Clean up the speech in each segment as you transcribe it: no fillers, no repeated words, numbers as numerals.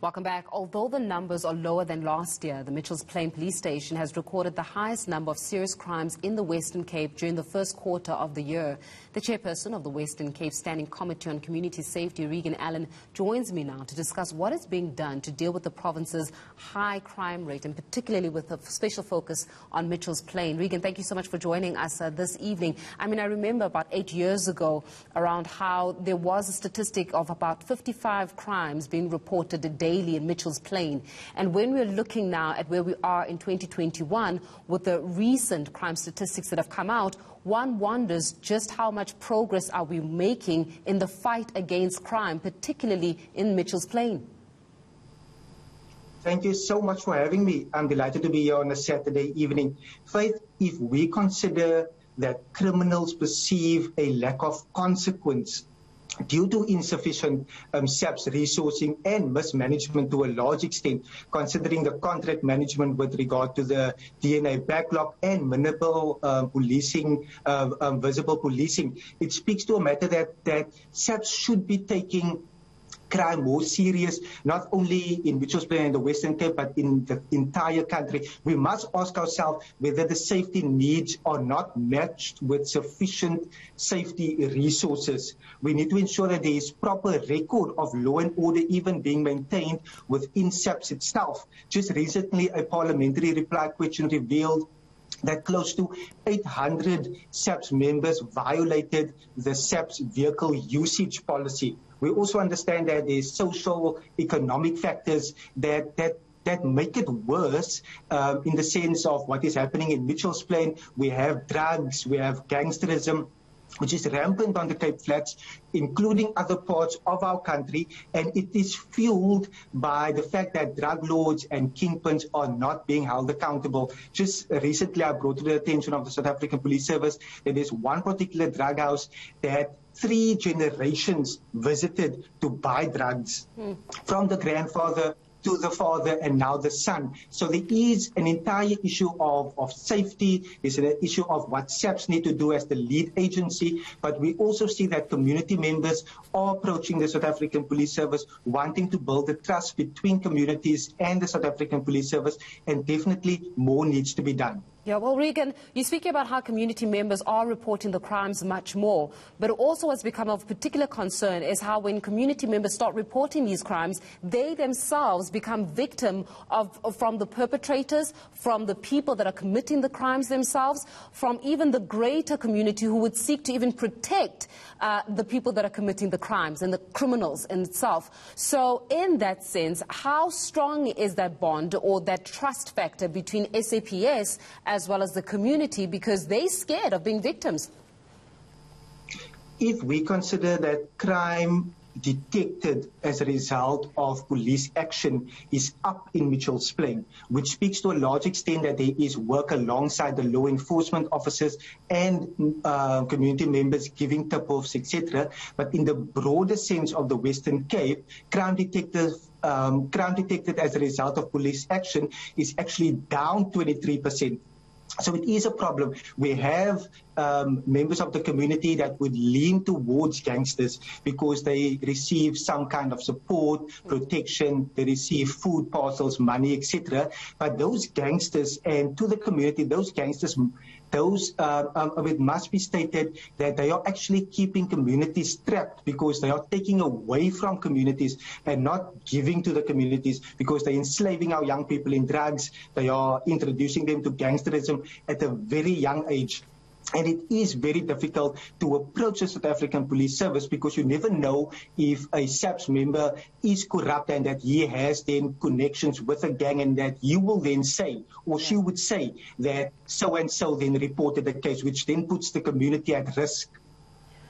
Welcome back. Although the numbers are lower than last year, the Mitchells Plain Police Station has recorded the highest number of serious crimes in the Western Cape during the first quarter of the year. The chairperson of the Western Cape Standing Committee on Community Safety, Reagen Allen, joins me now to discuss what is being done to deal with the province's high crime rate, and particularly with a special focus on Mitchells Plain. Reagen, thank you so much for joining us this evening. I remember about 8 years ago around how there was a statistic of about 55 crimes being reported a day in Mitchells Plain. And when we're looking now at where we are in 2021 with the recent crime statistics that have come out, one wonders just how much progress are we making in the fight against crime, particularly in Mitchells Plain. Thank you so much for having me. I'm delighted to be here on a Saturday evening. Faith, if we consider that criminals perceive a lack of consequence due to insufficient SAPS resourcing and mismanagement to a large extent, considering the contract management with regard to the DNA backlog and minimal policing, visible policing, it speaks to a matter that SAPS should be taking crime more serious, not only in Mitchells Plain and the Western Cape, but in the entire country. We must ask ourselves whether the safety needs are not matched with sufficient safety resources. We need to ensure that there is proper record of law and order even being maintained within SAPS itself. Just recently, a parliamentary reply question revealed that close to 800 SAPS members violated the SAPS vehicle usage policy. We also understand that there's social, economic factors that make it worse in the sense of what is happening in Mitchells Plain. We have drugs, we have gangsterism, which is rampant on the Cape Flats, including other parts of our country, and it is fueled by the fact that drug lords and kingpins are not being held accountable. Just recently, I brought to the attention of the South African Police Service that there's one particular drug house that 3 generations visited to buy drugs, from the grandfather to the father and now the son. So there is an entire issue of safety. There's an issue of what SAPS need to do as the lead agency. But we also see that community members are approaching the South African Police Service, wanting to build a trust between communities and the South African Police Service, and definitely more needs to be done. Yeah, well, Reagen, you're speaking about how community members are reporting the crimes much more, but also what's become of particular concern is how when community members start reporting these crimes, they themselves become victim from the perpetrators, from the people that are committing the crimes themselves, from even the greater community who would seek to even protect the people that are committing the crimes and the criminals in itself. So in that sense, how strong is that bond or that trust factor between SAPS as well as the community, because they're scared of being victims? If we consider that crime detected as a result of police action is up in Mitchells Plain, which speaks to a large extent that there is work alongside the law enforcement officers and community members giving tip-offs, etc. But in the broader sense of the Western Cape, crime detected as a result of police action is actually down 23%. So it is a problem. We have members of the community that would lean towards gangsters because they receive some kind of support, protection, they receive food parcels, money, etc. But those gangsters, and to the community, those gangsters, it must be stated that they are actually keeping communities trapped because they are taking away from communities and not giving to the communities, because they're enslaving our young people in drugs. They are introducing them to gangsterism at a very young age. And it is very difficult to approach the South African Police Service because you never know if a SAPS member is corrupt and that he has then connections with a gang, and that you will then say, or she would say, that so-and-so then reported the case, which then puts the community at risk.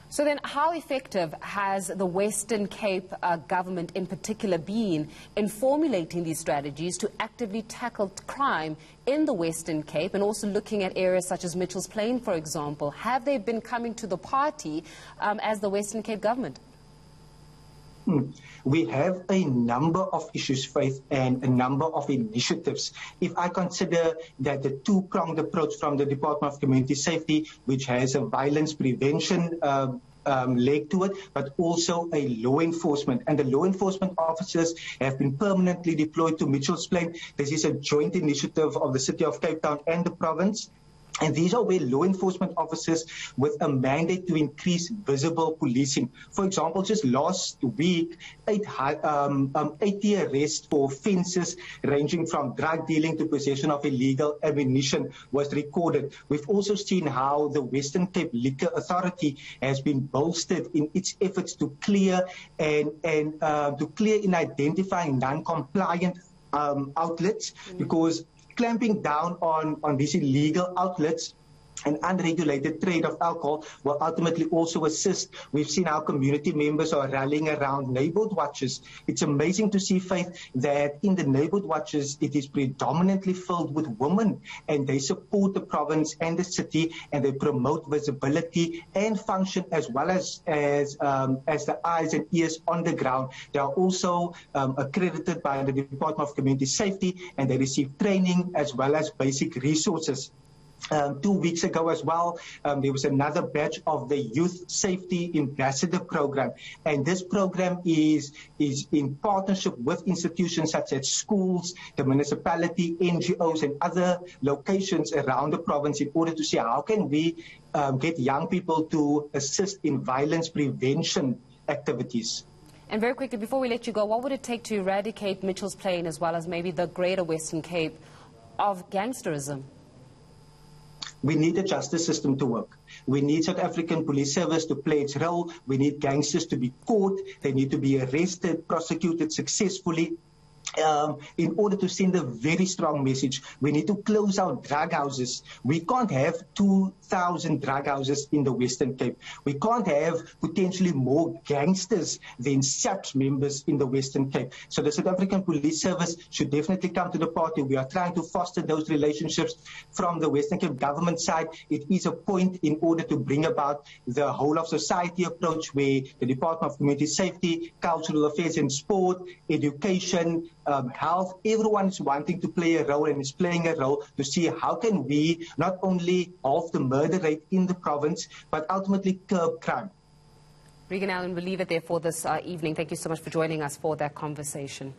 So then how effective has the Western Cape government in particular been in formulating these strategies to actively tackle crime in the Western Cape, and also looking at areas such as Mitchells Plain, for example? Have they been coming to the party as the Western Cape government? We have a number of issues, Faith, and a number of initiatives. If I consider that the two-pronged approach from the Department of Community Safety, which has a violence prevention leg to it, but also a law enforcement. And the law enforcement officers have been permanently deployed to Mitchell's Plain. This is a joint initiative of the City of Cape Town and the province. And these are where law enforcement officers with a mandate to increase visible policing. For example, just last week, 80 arrests for offences ranging from drug dealing to possession of illegal ammunition was recorded. We've also seen how the Western Cape Liquor Authority has been bolstered in its efforts to clear in identifying non-compliant outlets, because clamping down on these illegal outlets and unregulated trade of alcohol will ultimately also assist. We've seen our community members are rallying around neighborhood watches. It's amazing to see, Faith, that in the neighborhood watches, it is predominantly filled with women, and they support the province and the city, and they promote visibility and function as well as the eyes and ears on the ground. They are also accredited by the Department of Community Safety, and they receive training as well as basic resources. 2 weeks ago as well, there was another batch of the Youth Safety Ambassador Program. And this program is in partnership with institutions such as schools, the municipality, NGOs, and other locations around the province in order to see how can we get young people to assist in violence prevention activities. And very quickly, before we let you go, what would it take to eradicate Mitchell's Plain as well as maybe the greater Western Cape of gangsterism? We need the justice system to work. We need South African Police Service to play its role. We need gangsters to be caught. They need to be arrested, prosecuted successfully. In order to send a very strong message, we need to close out drug houses. We can't have 2,000 drug houses in the Western Cape. We can't have potentially more gangsters than SAPS members in the Western Cape. So the South African Police Service should definitely come to the party. We are trying to foster those relationships from the Western Cape government side. It is a point in order to bring about the whole of society approach where the Department of Community Safety, Cultural Affairs and Sport, Education, health, everyone is wanting to play a role and is playing a role to see how can we not only halve the murder rate in the province, but ultimately curb crime. Reagen Allen, we'll leave it there for this evening. Thank you so much for joining us for that conversation.